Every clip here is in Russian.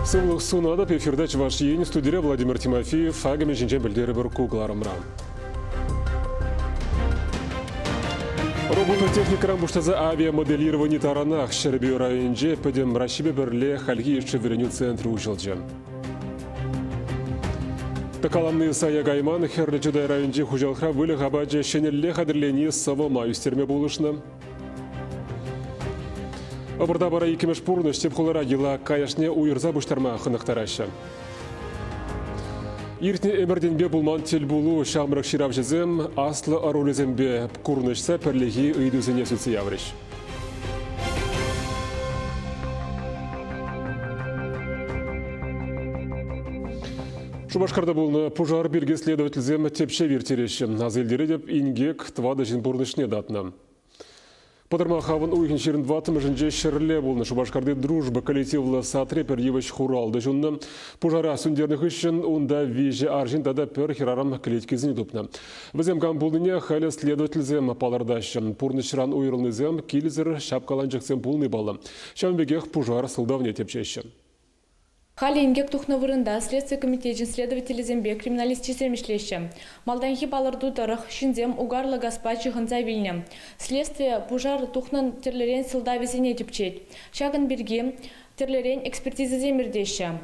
Сывлық сунадып эфирда Чуваш ени студия Владимир Тимофеев, агаме жинжен білдері бір кугларымра. Робототехникарам бұштазы авиамоделирование таранақ шәрбеу районже пөдем рашибе бірле халги шевереню центрі ұшылжы. Такаламны сая гайман херлі жүдай районже хужалха вөлі ғабаджа шенелле қадірлені савыма үстерме болышны. Обырда бара екемеш пұрны штеп қолара ела каяшне уйырза бұштарма қынықтарашы. Иртне әмірденбе бұлман тел болу шамырық ширав жезім, аслы арулезембе курнышса пірлігі үйдузіне сүтсі яврыш. Шубашқарда болны пұжар берге следовательзем тепше вертереші. Аз елдері деп ингек твады жин бұрнышне датны. Подырма хавын уйхин шерін ватым жінже шерле болны. Шубашқарды дружба коллективлы сатре пер еваш хуралды жынны. Пужара сүндерных үшін онда вежі аржин тада пер хирарам клеткезіне дупны. Візем гам болныне халі следовательзем палардашын. Пурнышран уйрылнызем килізір шапкаланжықсем болны балы. Шамбегех пужар сылдавне тепшеші. Хали ингек тухнавырында Следствие комитетин следователи зембе криминалистичер мишлеші. Малданхи балырду тарых шинзем угарлы гаспачы хынза вильнем. Следствие пужар тухнан терлерен сылда везене тепчет. Шагын берге терлерен экспертизы земердеші.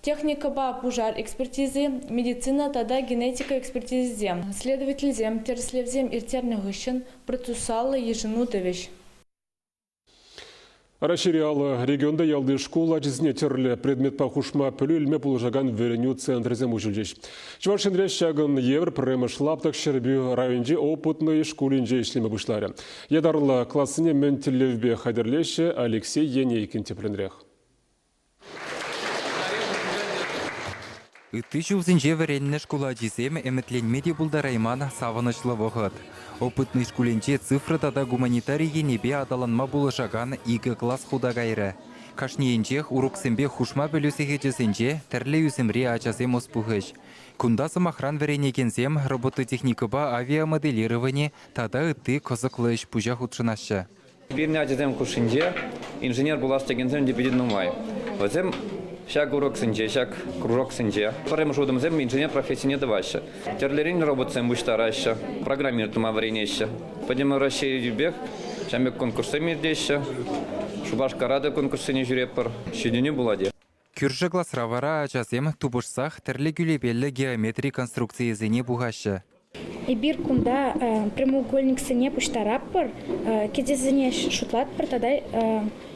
Техника ба пужар экспертизы, медицина тада генетика экспертизы зем. Следователь зем терслевзем иртерны гыщен процессуалы ежину девеш. Расширялы регионда ялды школа жізіне терлі предмет пахушма пөлі үлме бұлжаған вереню центрізем ұжылжеш. Чваршынре шагын евр премыш лаптық шербю районже опытный школинже ішлемі бұшлары. Едарлы классыне мен тілевбе қадірлеші Алексей Енейкін тепленрех. Үтті жылзінже вереніне школа жезем әмітленмеде бұлда раймана савынышлы вғыд. Опытный школенче цифры тада гуманитарии небе адаланма болышаган 2 класс худа гайры. Кашниенчех уруксембе хушма бөлісеге жесенче тәрлі үзімре ачасем оспуғыш. Кундасы махран веренекенсем робототехникаба авиамоделирование тада үтті козықлыш пужа худшынашы. Бірне ачасем хушынже инженер буластегенсем депеден нумай. Возем шак урок сынче, шак кружок сынче. Парем жодымзем инженер профессия давашы. Терлерин роботсем буштарашы, программиртума варенеща. Подем расширить бег, шамбек конкурсы мирдеща. Шубашкарада конкурсы не жюреппар, щеденю буладе. Күржі класс равара ачасем тубышсах терлі гюлебелі геометрия конструкции зене буғашы. Бир кунда прямоугольник сыне пуштараппар, кедезіне шутлатпар, тадай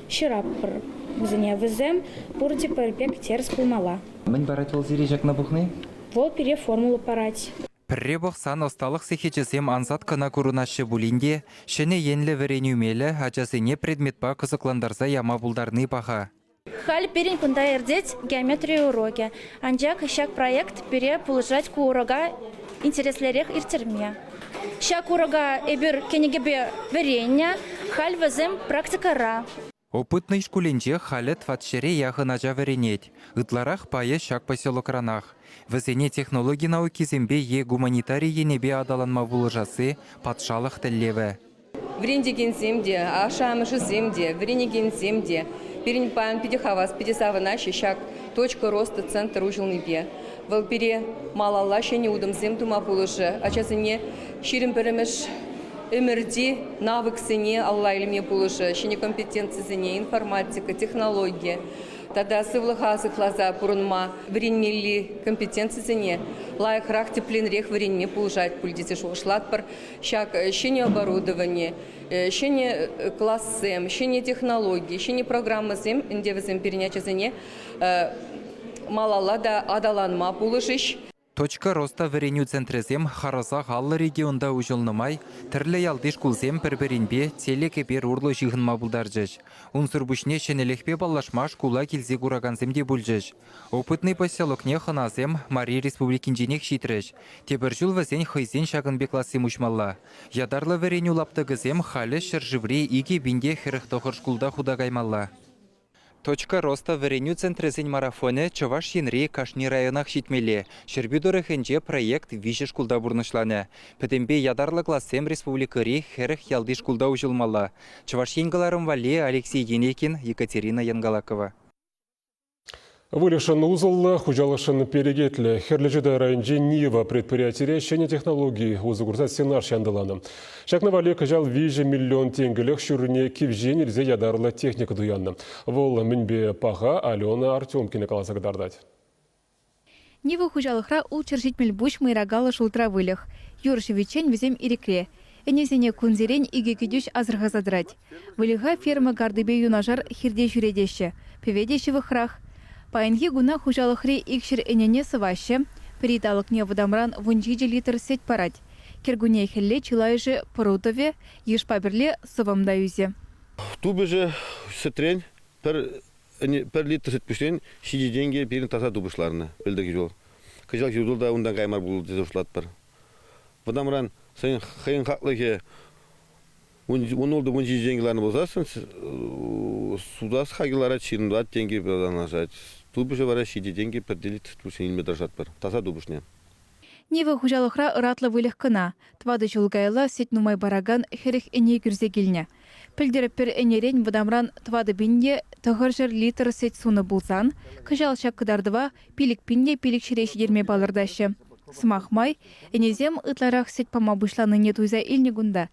шираппар. Візем бұрды пәрбек терс пулмала. Мен баратыл зережек на бұхны? Вол пере формулу парать. Пірребық сан осталық сехечесем ансат кына күрунашы бұлінде, шыны енлі веренюмелі ачасыне предметпа қызықландарса яма бұлдарны баға. Халі перен кунда ердеть геометрия уроки. Анжак шак проект пере пулыжать ку урога интереслерек иртерме. Шак урога эбір кенегебе верення, халь візем практикара. Опытный школенче халет фатшере яхынача веренет. Ытларах пае шак поселокранах. Візене технология науки зембе е гуманитарии небе адаланма вулыжасы патшалық тіллеві. Врендеген земде, ашамышы земде, вренеген земде. Перенпан педихавас, педисавынаши шак точка роста центр ужылный бе. Валпере малалла шене удым земдума вулыжы. Ачасыне ширим перемеш эмерди навык сыне алла илме булышы, шене компетенции сыне, информатика, технология. Тада сывлыхасы клаза пурынма вренмелли компетенции сыне, лайк рах тепленрех вренме пулжать пульдицы шушлатпар, шак шене оборудование, шене классем, шене технологии, шене программы зем, индевізем переняча сыне, малалла да адаланма пулышыш. Точка роста вереню центрезем хараса халлы регионда ұжылнымай, тірлі ялдыш кулсем пір-бірінбе телеке бер урлы жиғынма бұлдаржыш. Унсырбушне шенелекпе балашмаш кула келзе күраганземде бұлжыш. Опытный поселокне хыназем Мария Республикинженек шитрыш. Тебір жыл візен хайзен шағынбе классым ұшмалла. Ядарлы вереню лаптығызем халі шыржывре иге бінде хіріқтоқыр шкулда худагаймалла. Точка роста вереню центрезен марафоне Чуваш енри Кашни районах шитмеле. Шербюдорыхенже проект виже шкулда бурнышланы. Пөтембе ядарлы классем республикари херых ялды шкулда ужылмала. Чуваш енгаларым вале Алексей Енекин, Екатерина Янгалакова. Вылешен узылы, хужалышын перегетлі. Херлежеда районжи Нива предприятие шене технологии узыгурзат сенар шандыланы. Шакна валек жал 5 миллион тенгелек шүріне кивжен ирзе ядарлы техника дуянны. Вол мінбе паға Алена Артемкина каласагдардать. Нива хужалыхра ул чержитмел буш майрагалы шултравылых. Юршевичен везем ирекре. Энесене кунзерен иге кедюш азырғазадрать. Вылыға ферма гардыбе юнажар хирде жүредеші. Певедеші вахрах. Пайынги гуна хужалыхри икшір энене сывашы. Периталық не вадамран вунжиджи литр сеть парать. Кергуне хелле чилайжы порутове, еш паберле сывамда юзе. Тубы же сетрен per литр сет пүштен шиди деньги перин таса дубышларына білдігі жол. Кыжал жолда ундан каймар бұл дезошлат бар. Вадамран сайын хайын хақлыге унолды вунжи деньгиларны болсасын, судас хагилара чирындуат деньги бірдан ажать. Тубы же вара шиди деньги per литр пүштен илме държат бар. Таса дубышне. Нива хужалыхра ыратлы вылых кына. Твады жулгайла сет нумай бараган херих эне күрзе келіне. Пілдеріппір энерен вадамран твады бинде тұғыржыр литр сет суны бұлсан, кыжал шак кыдардыва пилік пинде пилік шіреші дерме балырдашы. Сымақмай, энезем ытларақ сет пама бұшланы не туйза илне гунда.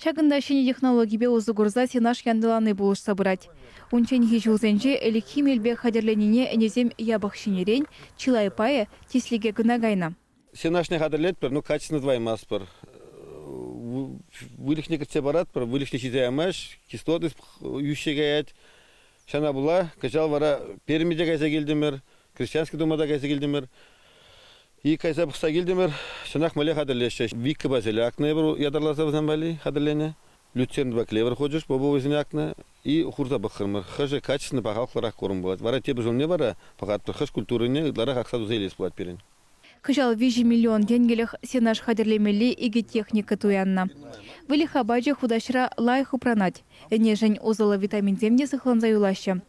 Шагында шене технологибе озы гурза сенаш яндыланы болыш сабырать. Унченхи жылзенже эликхим елбе хадерленіне энезем ябық шенерен, чилай пае тислиге гына гайна. Сенашный хадерлет пер, ну качественно двоймас пер. Вылихне кіртсе барат пер, вылихне чизе амаш, кислоты ющегаят. Шана була, качал вара Пермиде кайса келдімер, Крестьянский думада кайса келдімер. И кайса бұқса келдімер, шанақ мөле хадерлеші. Викка базелі акны бір ядарласа бізен бәлі хадерлене. Люцерн два клевер ходишь, бобо өзіне акны. И хурза бұқырмыр. Хыжы качественно бағалқларақ корым болады. Вара те бір жол не бара, пағат бір хыж культурыне, ұдларақ ақсаду зейлес болады перен. Кыжал 5 миллион денгелях сенаш хадерлемели иге техника туянна. Вылих абаджи худашра лайх упранать. Энежень озала витамин земде сыхланза юлаща.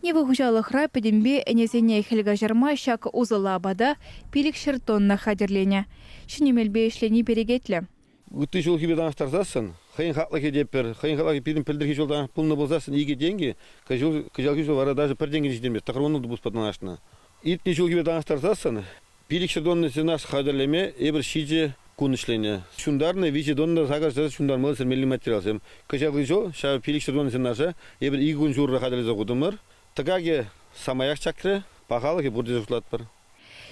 Невы хужалыхра педембе энезене хельга жарма шак озала абада пилик шертонна хадерлене. Шинемелбе ишлени перегетле. Үтті жол кебедан аштарзасын, хайын хақлы деппер, хайын хақлы пирин пілдіргі жолдан пулны болзасын иге деньги, кыжал жол вара даже пір деньги жидемес, тақырвону дұбыс паднашына. Итні жол кебедан аштарзасын, пилик шердонны сенаш хадерлеме, ебір шиже кунышлене. Шундарны, виче донны сағар шундар мылысыр мелі материалсым. Кыжал жол, ша пилик шердонны сенаша, ебір игі күн журра хадерлезе құдымыр. Тыгаге самаяқ чакры, пағалығы бұрды жұртлат бар.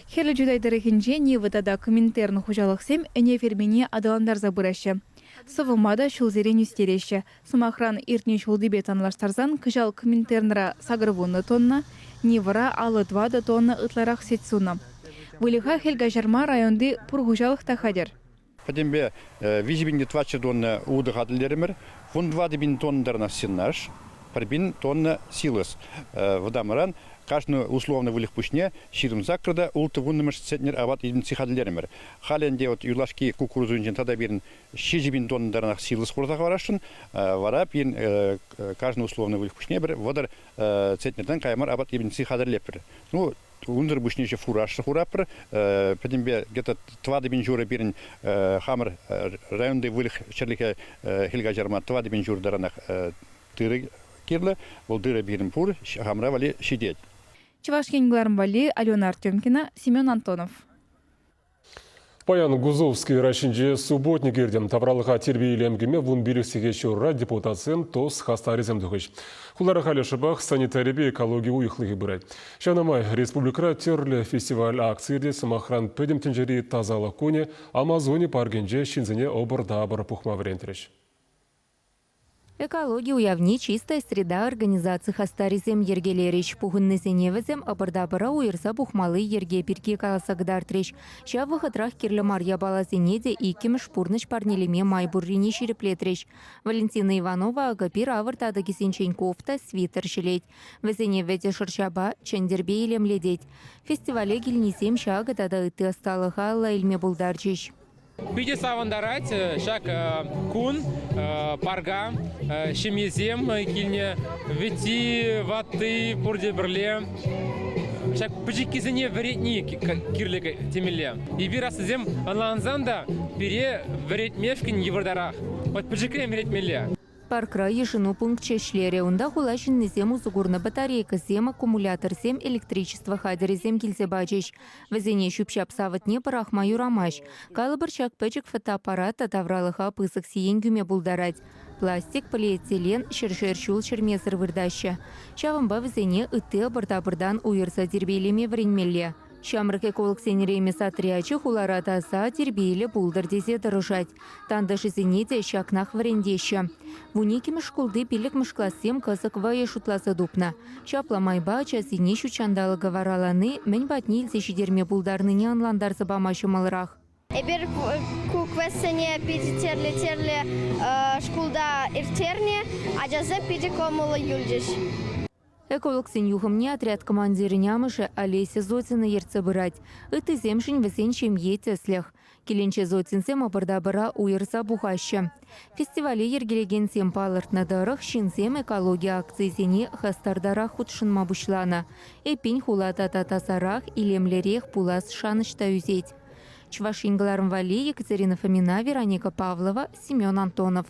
Херлі жүдайдары хинже Нивыдада комментарны хужалықсем әне фермене адаландар забырашы. Сывымада шулзерен үстереші. Сымақран иртне шулдыбе танлаштарзан кыжал комментарныра сағырвуны тонна, Нивыра алы 2 тонна ытларақ сетсуна. Вылыға хелга жарма районды пұрғужалық тахадер. Потембе визибинде 20 тонна уды хадылдерімір, вон 20 тонндарна сеннаш, парбин тонна силос. Вадамаран, каждый условно вылых пушне, ширым закрыда, улты вуннымыш сетнер ават идин цихадылдерімір. Халенде вот юлашки кукурузунжен тада берін 6 тонндарна силос құрдақ варашын, варап ен каждый условно вылых пушне бір, водар сетнерден каймар ават идин цихадылдерімір. Ну, Ундер бушнеше фураж хурапр, потембе где-то 20 жура берін хамыр районды вылых шерліке хилга жарма 20 жур даранақ тыры керлі, ол дыры берін пур, хамыра вали шидет. Чевашкенгларм вали Алена Артемкина, Семен Антонов. Паян Гузовский рашинже субботник ердем тавралыға тербейлемгеме вун биліксеге шорра депутациям тос хастаризем дұғыш. Хулары халі шыбақ санитарибе экология уйықлығы бұрай. Шанамай республикра терлі фестиваль акциерде сымақран пөдем тенжері тазалық көне Амазоне паргенже шинзіне обыр-дабыр пухма врентереш. Экология уявни чистая среда организации хастаризем ергелерич пугынны сеневезем абырдабыра уйырса бухмалы ерге пирке каласагдартреш. Ша выхатрах кирлі Марья балазенеде и кемш пурныш парнелеме майбуррине шереплетреш. Валентина Иванова агапир авыртады кисенченьковта свитер шелеть. Везеневеде шыршаба чендербе илемледеть. Фестивале гильнисем шагатада ыты асталыға алла илме булдарчиш. Биде савандарать, шак кун, парга, шемезем, кильне, вети, ваты, пурде брле. Шак пыжикизене вредни кирле темеле. И бирасызем анланзанда бире вредмевкин евардарах. Вот пыжикрем вредмеле. Паркра ешину пункт чешлере. Унда хулашин незем узугурна батарейка, зем аккумулятор, зем электричество хадер, зем килзе бачиш. Везене щупчап саватне парахма юрамаш. Калыбырчак печек фотоаппарата тавралыха пысык сиен гюме булдарать. Пластик, полиэтилен, шершершул шермезер вырдаща. Шавымба везене ыты абырда-абырдан уйырса дербейлеме вренмелле. Шамрык эколог сенереме сатрячы хуларата са тербейле булдар дезе дырышать. Тандышы зенеде шакнах врендеща. Вуниким шкулды пилек мышкласем кызык вае шутласа дупна. Шапламайба часине шучандалы говораланы, мен батни илзеші дерме булдарны не анландар забамашы малырах. Эбир куквесене пиди терли шкулда иртерне, а жазы пиди комула юльдеш. Эколог сенюхымне отряд командиры нямышы Олеся Зотина ерце бырать. Ыты земшин весен чем етеслях. Келенче Зотинсем абырда-быра уйырса бухаща. Фестивале ергелеген сем палыртна дырых шинсем экология акцизене хастардара худшынма бушлана. Эпин хулата татасарах илемлерех пулас шанышта юзеть. Чвашингаларм Вали, Екатерина Фомина, Вероника Павлова, Семен Антонов.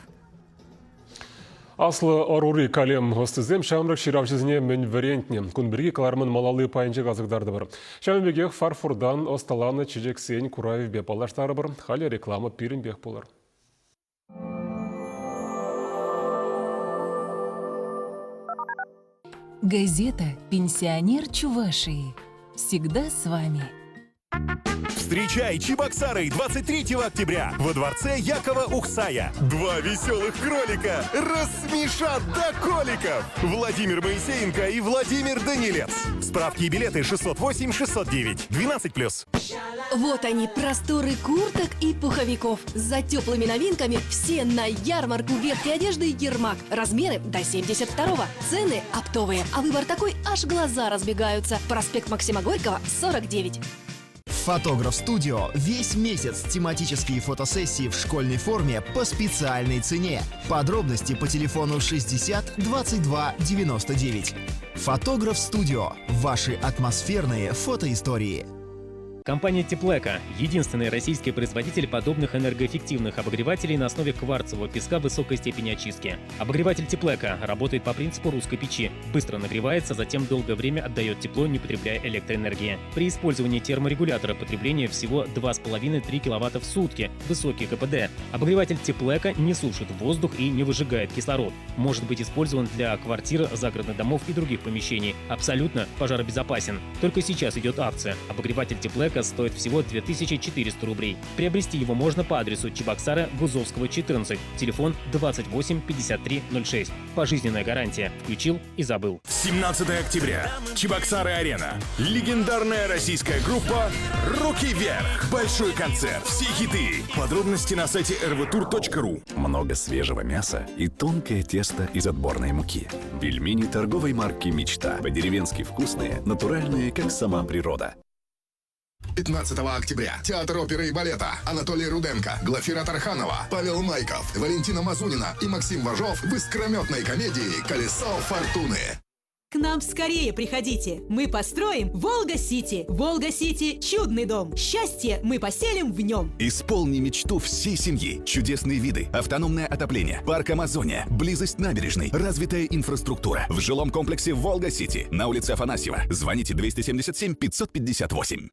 Аслы арури калем гостызем шамрак ширавчызне мен вариантне. Кунберги калармын малалы пайынчы газыгдарды бар. Шамбегех фарфурдан осталаны чижек сень кураев бепалаштары бар. Хали реклама пиринбех болар. Газета «Пенсионер Чувашии». Всегда с вами. Встречай Чебоксары 23 октября во дворце Якова Ухсая. Два веселых кролика рассмешат до коликов. Владимир Моисеенко и Владимир Данилец. Справки и билеты 608-609. 12+. Вот они, просторы курток и пуховиков. За теплыми новинками все на ярмарку ветхой одежды «Ермак». Размеры до 72-го. Цены оптовые, а выбор такой, аж глаза разбегаются. Проспект Максима Горького, 49. Фотограф-студио весь месяц тематические фотосессии в школьной форме по специальной цене. Подробности по телефону 60 22 99. Фотограф-студио. Ваши атмосферные фотоистории. Компания Теплека – единственный российский производитель подобных энергоэффективных обогревателей на основе кварцевого песка высокой степени очистки. Обогреватель Теплека работает по принципу русской печи. Быстро нагревается, затем долгое время отдает тепло, не потребляя электроэнергии. При использовании терморегулятора потребление всего 2,5-3 кВт в сутки. Высокий КПД. Обогреватель Теплека не сушит воздух и не выжигает кислород. Может быть использован для квартир, загородных домов и других помещений. Абсолютно пожаробезопасен. Только сейчас идет акция. Обогреватель Теплека стоит всего 2400 рублей. Приобрести его можно по адресу Чебоксары, Гузовского, 14. Телефон 28 53 06. Пожизненная гарантия. Включил и забыл. 17 октября. Чебоксары-арена. Легендарная российская группа «Руки вверх». Большой концерт. Все хиты. Подробности на сайте rvtour.ru. Много свежего мяса и тонкое тесто из отборной муки. Пельмени торговой марки «Мечта». По-деревенски вкусные, натуральные, как сама природа. 15 октября. Театр оперы и балета. Анатолий Руденко, Глафира Тарханова, Павел Майков, Валентина Мазунина и Максим Важов в искрометной комедии «Колесо фортуны». К нам скорее приходите. Мы построим Волга-Сити. Волга-Сити – чудный дом. Счастье мы поселим в нем. Исполни мечту всей семьи. Чудесные виды, автономное отопление, парк Амазония, близость набережной, развитая инфраструктура. В жилом комплексе Волга-Сити на улице Афанасьева. Звоните 277 558.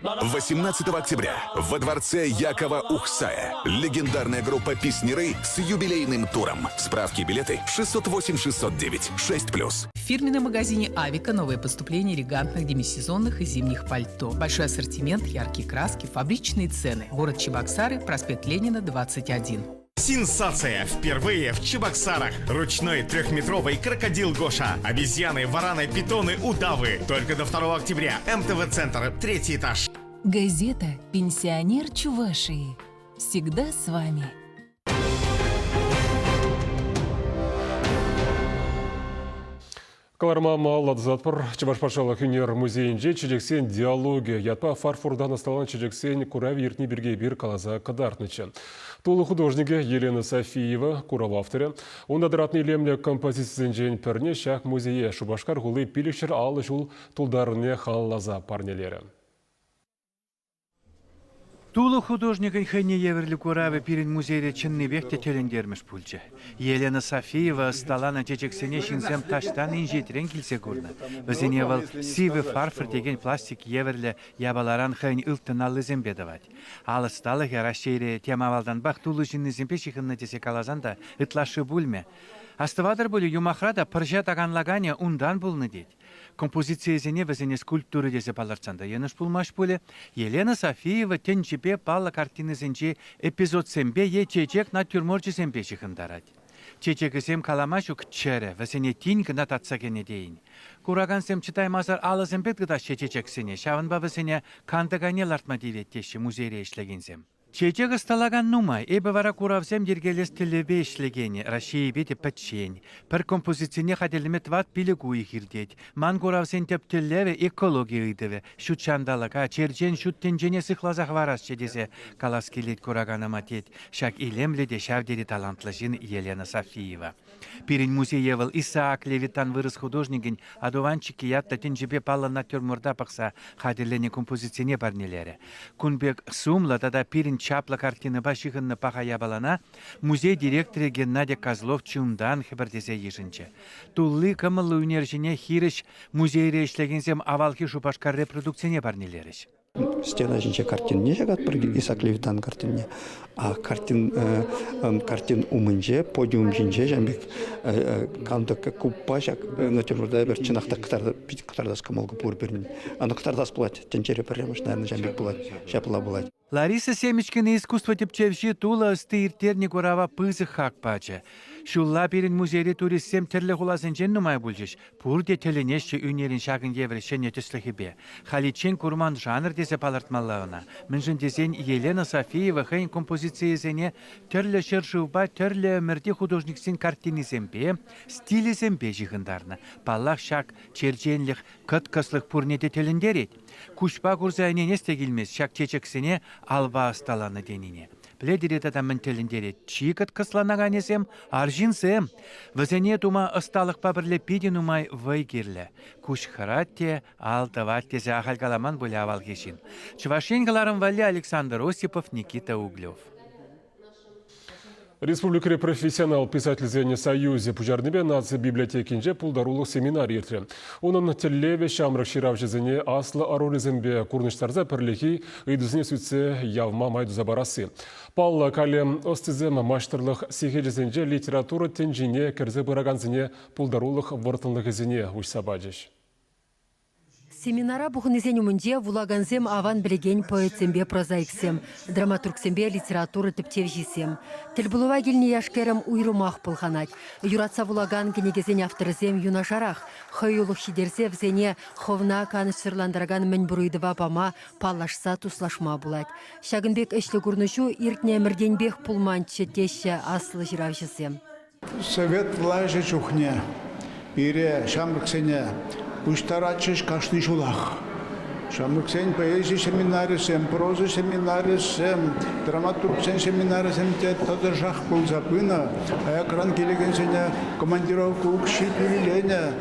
18 октября во дворце Якова Ухсая. Легендарная группа «Песняры» с юбилейным туром. Справки и билеты 608-609. 6+. В фирменном магазине «Авика» новое поступление элегантных демисезонных и зимних пальто. Большой ассортимент, яркие краски, фабричные цены. Город Чебоксары, проспект Ленина, 21. Сенсация! Впервые в Чебоксарах. Ручной трехметровый крокодил Гоша. Обезьяны, вараны, питоны, удавы. Только до 2 октября. МТВ-центр, 3-й этаж. Газета «Пенсионер Чувашии». Всегда с вами. Каларма Маладзатпыр, Чебашпашалық үнер музейінде чежексен диалогия ятпа фарфурдан асталан чежексен курави ертіне бірге бір қалаза қадартнычы. Тулы художнике Елена Софиева, курав авторы, он адратный лемле композициян жен перне шақ музее Шубашкар гулы пилікшір алы жул тулдарыне халлаза парнелері. Тулы художникын хэне еверлі куравы перен музейре чынныбек телендермеш пульчы. Елена Софиева сталана чечексене шинсем таштан инжетрен келсе көрні. Өзіне вал сивы фарфор деген пластик еверлі ябаларан хэн ылтыналлы зембедавать. Алы сталы херашейре темавалдан бақ тулы жинны земпе шихынны десе калазанда ытлашы бүлме. Астывадыр бұлі юмахрада пыржа таганлагане ундан бұлны дейд. Композициясыне везене скульптуры десе паларцанда еныш пулмаш пуле, Елена Софиева тенчепе пала картинысынче эпизод сембе е чечек натюрморчы сембе шихындарать. Чечекі сем каламашу кчере, везене тинь гына татсагене дейін. Кураган сем читаймазар алы зембет гыда чечексене, шавынба везене кандагане лартма деветтеші музейре ишлегенсем. Чечек ысталаган нумай, эбі вара куравсем дергелес тілебе ішлегені, Рашии беті пәтшен. Пір композицияне хаделімет ват білігу ехирдет. Ман куравсен тептіллеве экология ыдыве. Шут чандалака, черчен шут тенжене сыхлазах варас чедесе калас келет кураганыма тет. Шак илемледе шавдери талантлышын Елена Софиева. Пирин музеевал Исаак Левитан вырыс художниген, адуванчики ятта тенжебе палла натюрморда пақса хаделене композицияне барнелері. Кунбек сумла тада пирин чапла картины башығынны паға ябалана, музей директоры Геннадий Козлов чундан хабардесе ешінче. Туллы кымылы үнержіне хиріш музейре ішлегенсем авалхи шупашкар репродукцияне барнелеріш. Стена жинче картин не жагат бір Исаак Левитан картинне, а картин умынже, подиум жинче жамбек кандык куппа жак натюрморда бір чынақта кытардас камалғы пур бермін. Аны кытардас булат, тенчере пірреміш, наверное, жамбек булат, шапыла булат. Лариса Семечкина искусство тепчевши тула стыртерни курава пызы хак пача. Шулла перен музейре туристсем терле хуласын жен нумай бульжиш. Пурде теленешче үнерин шагын еврешене түсліхібе. Халичен курман жанр десе палартмаллауна. Мінжін десен Елена Софиева хэн композициясене терле шыршыуба терле өмірде художниксен картинисембе, стилисембе жихындарна. Паллах шак черченлих кыткаслых пурнеде телендерет. Кушпа курзайне несте келмес шак чечексене алба асталаны денине. Пледеретата мінтеліндерет чикат кысланаганесем, аржинсем. Візене тума ысталық пабірле пиден умай вайгерлі. Куш харатте, алтаваттезе ахалгаламан бұлі авал кешін. Чувашенгаларым вали Александр Осипов, Никита Углев. Республика профессионал писательзене Союзе пужарныбе нация библиотекинже пулдарулы семинар ертре. Onun теллеве шамрак ширавжезене аслы ароризембе курныштарза пірліхи үйдізіне сүтсе явма майдуза барасы. Палла калем остизем маштырлық сихеджезенже литература тенжине керзе бұраганзене пулдарулық вортынлығызене ұшсабаджеш. Семинара бұғынызен өмінде вулаганзем аван білеген поэтсембе прозаиксем, драматургсембе литература тіптевжесем. Тілбылыва келіне яшкерім уйрумақ пылғанат. Юратса вулаган кенегезен авторызем юнашарақ. Хойулық шидерсе взене ховна канышсырландыраган мен бұрыйдыва бама паллашса туслашма булат. Шагынбек әшлі күрнішу иртне мірденбек пулманчы теші аслы жиравжесем. Совет лайжы чухне, ире шамрыксене, Уштарачыш кашны жулах. Шамрыксен поэзия семинарисем, проза семинарисем, драматургсен семинарисем те тады жах был запына, а экран келегенсене командировку укши перелене,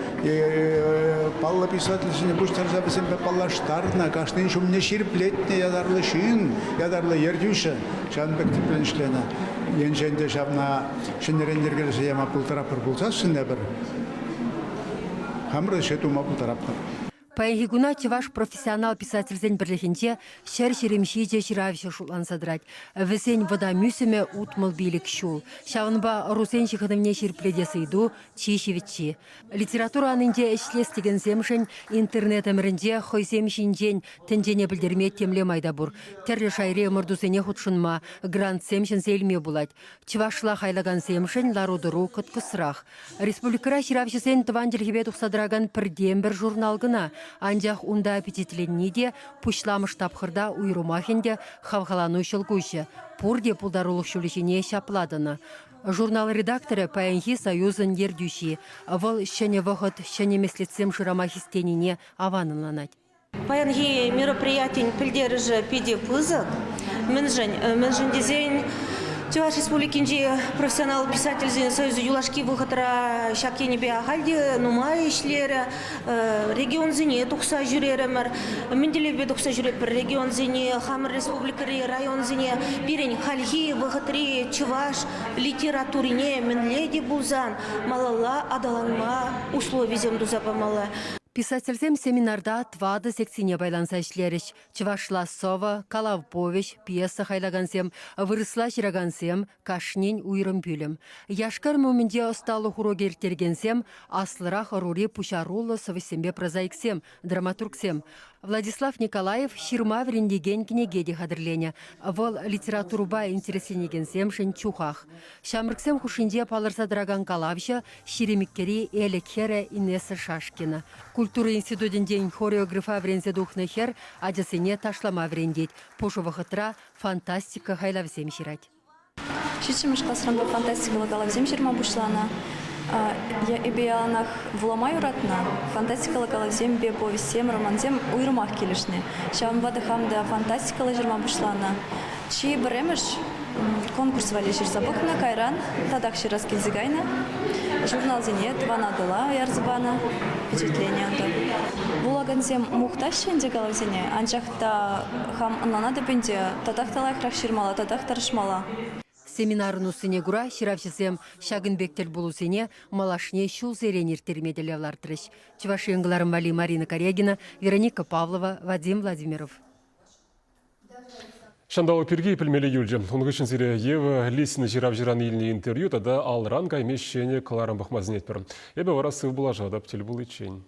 палла писательсене буштарзабысем паллаштарна, кашны шумне ширплетне ядарлы шин, ядарлы ердюша, шанбек тепленшлена. Енженде шавна шинерендергелесе яма пултарапыр булсасыне бір. Хамры шетума пултарапыр. Паягигуна чеваш профессионал писательзен бірлігінде шер шеремшиде жиравши шулан садрать. Весен вода мүсіме утмал билік шул. Шавынба русен шихадымне шерпледесі иду чишевичи. Литература анынде ішлестеген земшін интернет әмірінде хойземшінден тіндене білдерме темле майда бұр. Терлі шайре мұрдузене худшынма грант земшін зелме булать. Чевашла хайлаган земшін ларудыру кыткысырақ. Республикара жиравшисен тыванделгебе тұқсадраган пірден бір журналгына. Анжақ унда аппетитленниде пушламыш тапхырда уйрумахенде хавхалану шылгушы. Пурде пулдарулық шулешіне шапладыны. Журнал редакторы Паянхи Союзын ердюши. Выл шәне вғыт шәне меслетсем шырамахистенине аваныланать. Паянхи мероприятин пілдері жы пиде пызық. Мінжін дезен Чуваш республикинчи профессионал писатель союзу юлашки выходра шакенебе ахальди нумай ишлері регион зене тухса жүреремер менделебе тухса жүрепер регион зене хамыр республикари район зене пирень хальхи выходри чуваш литературине менледи бузан малала адаланма условий земду запамала. Писательзем семинарда твады секцине байланса ишлеріш. Чывашла сова, калавповеш, пьеса хайлагансем, вырысла жирагансем, кашнин уйрым пүлім. Яшкар момінде осталы хурогертергенсем, аслырах рури пушарулы совысембе прозаиксем, драматургсем. Владислав Николаев ширма врендеген книгеде хадырлене. Вол литературба интересенегенсем шын чухах. Шамрыксем хушинде палырса драган калавша ширемиккери элекере Инесса Шашкина. Культура институтінден хореографа врензе духны хер, адясыне ташлама врендеть. Пошу вахытра фантастика хайлавзем ширать. Шитшимыш касранда фантастика лагалавзем ширма бушлана. Я ибиянах вламай уратна, фантастика лагалавзем бе повестем, романзем уйрмах келешне. Шам вадахамда фантастика лагерма бушлана. Чи бремеш конкурс валешир забукна кайран, тадак ширас кензигайна. Журнал зенет, вана дала ярзбана, впечатление. Булаганзем мухтащен дегалавзене, анчахта хам анлана депенде, тадахталай храхширмала, тадахтаршмала. Семинарын усыне гура, ширавшысем шагынбектел булусыне малашне шул зеренер термеделевлар трещ. Чувашиенгларым вали Марина Корягина, Вероника Павлова, Вадим Владимиров. Шандау пирги пілмелі юлжы. Оның үшін зире Ева Лисина жирав жиран еліне интервью, тада алран каймешшене каларам бахмазынет бір. Ебе вара сыв бұла жадап телі бұл ечен.